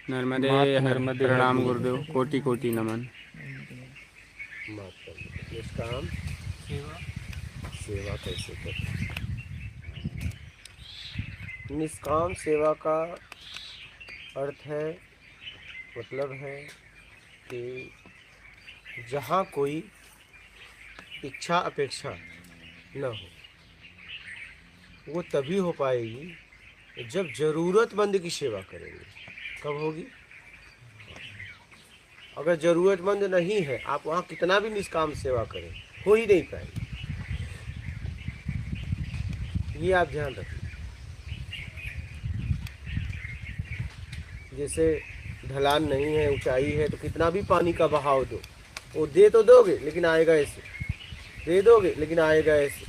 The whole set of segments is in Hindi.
नर्मदे नर्मदे हर प्रणाम गुरुदेव। गुरुदेव, कोटि कोटि नमन। माफ कर दो। निष्काम सेवा कैसे करें? निष्काम सेवा का अर्थ है, मतलब है कि जहाँ कोई इच्छा अपेक्षा न हो, वो तभी हो पाएगी जब ज़रूरतमंद की सेवा करेंगे। कब होगी? अगर ज़रूरतमंद नहीं है, आप वहाँ कितना भी निष्काम सेवा करें, हो ही नहीं पाएगी। ये आप ध्यान रखें। जैसे ढलान नहीं है, ऊंचाई है, तो कितना भी पानी का बहाव दो, वो दे तो दोगे लेकिन आएगा ऐसे, दे दोगे लेकिन आएगा ऐसे,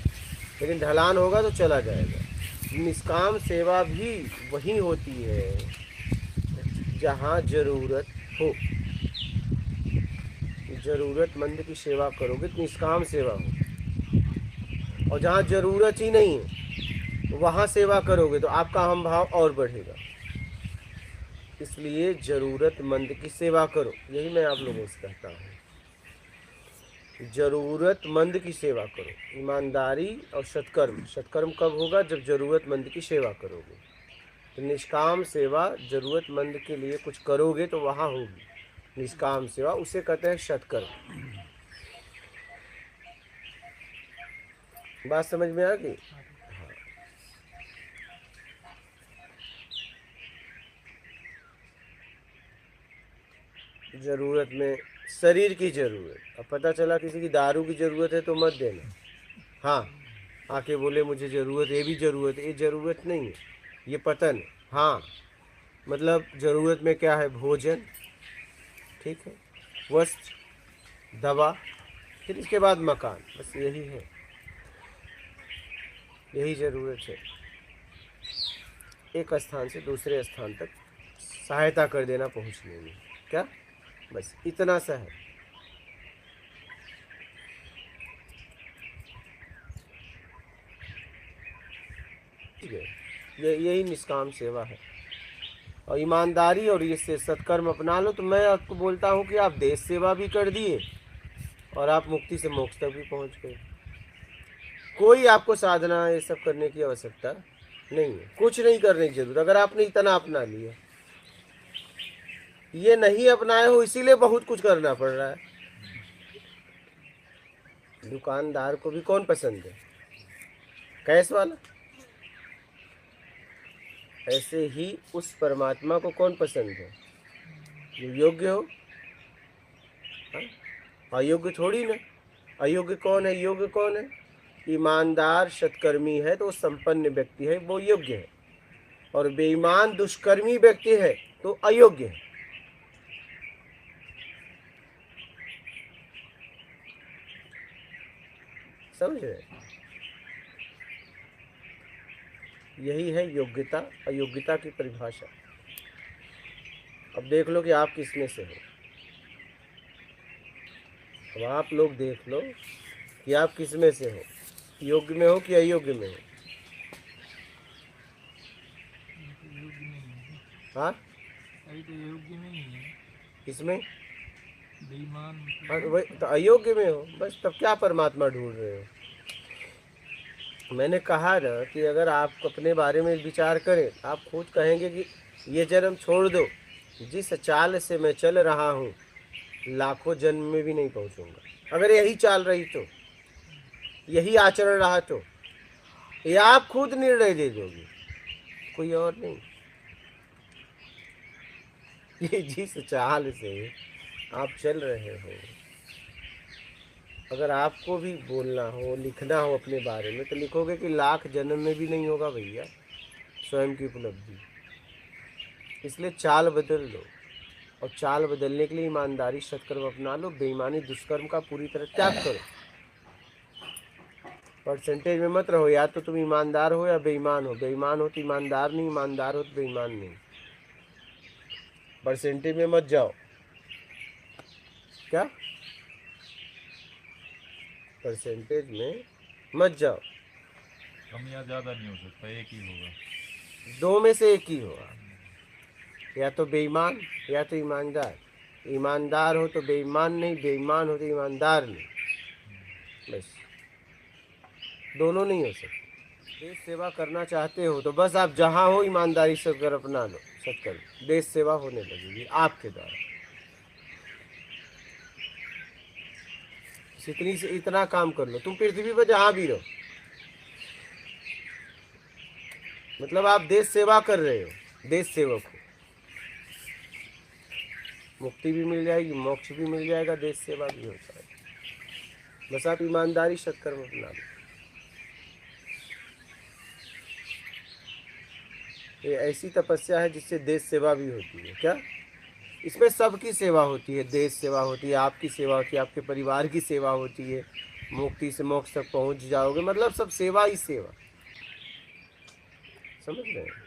लेकिन ढलान होगा तो चला जाएगा। निष्काम सेवा भी वही होती है जहाँ ज़रूरत हो। ज़रूरतमंद की सेवा करोगे तो निष्काम सेवा हो, और जहाँ ज़रूरत ही नहीं है वहाँ सेवा करोगे तो आपका हम भाव और बढ़ेगा। इसलिए ज़रूरतमंद की सेवा करो, यही मैं आप लोगों से कहता हूँ। ज़रूरतमंद की सेवा करो, ईमानदारी और सत्कर्म। सत्कर्म कब होगा? जब ज़रूरतमंद की सेवा करोगे। तो निष्काम सेवा ज़रूरतमंद के लिए कुछ करोगे तो वहाँ होगी निष्काम सेवा, उसे कहते हैं सत्कर्म। बात समझ में आ गई? ज़रूरत में शरीर की ज़रूरत, अब पता चला किसी की दारू की ज़रूरत है तो मत देना। हाँ, आके बोले मुझे ज़रूरत, ये भी ज़रूरत है, ये ज़रूरत नहीं है, ये पतन है। हाँ, मतलब ज़रूरत में क्या है? भोजन, ठीक है, वस्त्र, दवा, फिर इसके बाद मकान, बस यही है, यही ज़रूरत है। एक स्थान से दूसरे स्थान तक सहायता कर देना पहुंचने में, क्या? बस इतना सा है। ठीक है, यही निष्काम सेवा है। और ईमानदारी और इससे सत्कर्म अपना लो तो मैं आपको बोलता हूँ कि आप देश सेवा भी कर दिए और आप मुक्ति से मोक्ष तक भी पहुँच गए। कोई आपको साधना ये सब करने की आवश्यकता नहीं है, कुछ नहीं करने की जरूरत। अगर आपने इतना अपना लिया, ये नहीं अपनाए हो इसीलिए बहुत कुछ करना पड़ रहा है। दुकानदार को भी कौन पसंद है? कैश वाला। ऐसे ही उस परमात्मा को कौन पसंद है? जो योग्य हो। हाँ? अयोग्य थोड़ी ना। अयोग्य कौन है? योग्य कौन है? ईमानदार सत्कर्मी है तो संपन्न व्यक्ति है, वो योग्य है। और बेईमान दुष्कर्मी व्यक्ति है तो अयोग्य है। समझ रहे? यही है योग्यता अयोग्यता की परिभाषा। अब देख लो कि आप किस में से हो। अब आप लोग देख लो कि आप किस में से हो, योग्य में हो कि अयोग्य में हो। हाँ, अभी तो योग्य नहीं है, इसमें बेईमान। हाँ, वही तो अयोग्य में हो। बस तब क्या परमात्मा ढूंढ रहे हो? मैंने कहा ना कि अगर आप अपने बारे में विचार करें, आप खुद कहेंगे कि ये जन्म छोड़ दो, जिस चाल से मैं चल रहा हूँ लाखों जन्म में भी नहीं पहुँचूंगा। अगर यही चाल रही तो, यही आचरण रहा तो, ये आप खुद निर्णय दे दोगे, कोई और नहीं। ये जिस चाल से आप चल रहे हो, अगर आपको भी बोलना हो लिखना हो अपने बारे में तो लिखोगे कि लाख जन्म में भी नहीं होगा भैया स्वयं की उपलब्धि। इसलिए चाल बदल लो, और चाल बदलने के लिए ईमानदारी सत्कर्म अपना लो, बेईमानी दुष्कर्म का पूरी तरह त्याग करो। परसेंटेज में मत रहो, या तो तुम ईमानदार हो या बेईमान हो। बेईमान हो तो ईमानदार नहीं, ईमानदार हो तो बेईमान नहीं। परसेंटेज में मत जाओ। क्या? परसेंटेज में मत जाओ। कम या ज़्यादा नहीं हो सकता, एक ही होगा। दो में से एक ही हो आप। या तो बेईमान या तो ईमानदार। ईमानदार हो तो बेईमान नहीं, बेईमान हो तो ईमानदार नहीं, बस दोनों नहीं हो सकते। देश सेवा करना चाहते हो तो बस आप जहाँ हो ईमानदारी से कर अपना लो, सत्कर्म, देश सेवा होने लगेगी आपके द्वारा। इतनी से इतना काम कर लो, तुम पृथ्वी पर जहाँ भी रहो, मतलब आप देश सेवा कर रहे हो, देश सेवक हो, मुक्ति भी मिल जाएगी, मोक्ष भी मिल जाएगा, देश सेवा भी हो जाएगी। बस आप ईमानदारी सत्कर्म अपना लो। ये ऐसी तपस्या है जिससे देश सेवा भी होती है। क्या इसमें सबकी सेवा होती है, देश सेवा होती है, आपकी सेवा होती है, आपके परिवार की सेवा होती है, मुक्ति से मोक्ष तक पहुंच जाओगे, मतलब सब सेवा ही सेवा, समझ रहे हैं।